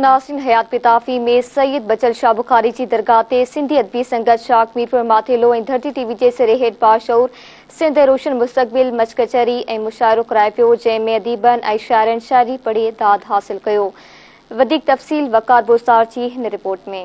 नाज़रीन, हयात पिताफ़ी में सईद बचल शाह बुखारी जी दरगाह ते सिंधी अदबी संगत शाख मीरपुर माथेलो ऐं धरती टीवी जे सिरे हेठि बाशऊर सिंध रोशन मुस्तक़बिल मच कचहरी ऐं मुशाइरो कराए पियो, जंहिंमें अदीबनि ऐं शाइरनि शाइरी पढ़ी दाद हासिल कयो। वधीक तफ़सील वक़ार बोस्तार जी हिन रिपोर्ट में।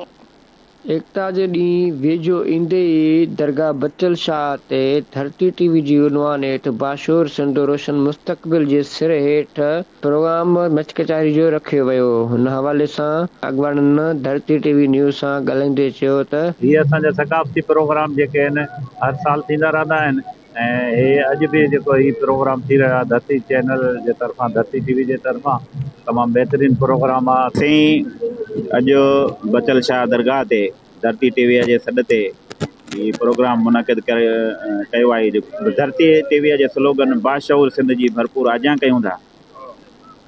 एकता जे ॾींहुं वेझो ईंदे ई दरगाह बचल शाह ते धरती टीवी जी उनवान हेठि बाशूर सिंध रोशन मुस्तक़बिल जे सिर हेठि प्रोग्राम मच कचहरी जो रखियो वियो। हुन हवाले सां अॻवाननि धरती टीवी न्यूज़ सां ॻाल्हाईंदे चयो त हीअ असांजा सक़ाफ़ती प्रोग्राम जेके आहिनि हर साल थींदा रहंदा आहिनि ऐं हे अॼु बि जेको हीउ प्रोग्राम थी रहियो आहे धरती चैनल जे तरफ़ां, धरती टीवी जे तरफ़ां तमामु बहितरीनु प्रोग्राम आहे। असीं अॼु बचल शाह दरगाह ते धरती टीवीअ जे सॾ ते हीउ प्रोग्राम मुनक़िद कयो आहे। धरती टीवीअ जे स्लोगन बाशऊर सिंध जी भरपूर आजां कयूं था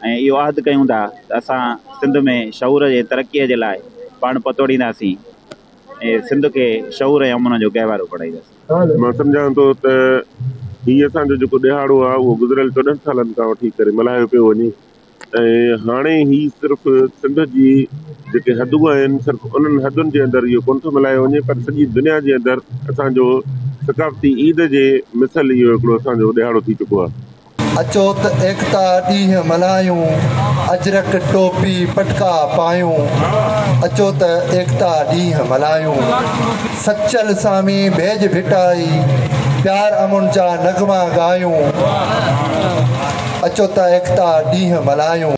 ऐं इहो अहद कयूं था त असां सिंध में शऊर जे तरक़ीअ जे लाइ पाण पतोड़ींदासीं ऐं सिंध खे शऊर ऐं अमन जो गहवारो पढ़ाईंदासीं। मां सम्झां थो त हीअ असांजो जेको ॾिहाड़ो आहे उहो गुज़िरियल 14 सालनि खां वठी करे मल्हायो पियो वञे ऐं हाणे ही सिर्फ़ु सिंध जी जेके हदूं आहिनि सिर्फ़ु उन्हनि हदुनि जे अंदरि इहो कोन थो मल्हायो वञे, पर सॼी दुनिया जे अंदरि असांजो सक़ाफ़ती ईद जे मिसल इहो हिकिड़ो असांजो ॾिहाड़ो थी चुको आहे। अचो त एकता ॾींहुं मल्हायूं, अजरक टोपी पटका पायूं। अचो त एकता ॾींहुं मल्हायूं, सचल सामी भेज भिटाई प्यार अमुन जा नगमा ॻायूं। अचो त एकता ॾींहुं मल्हायूं।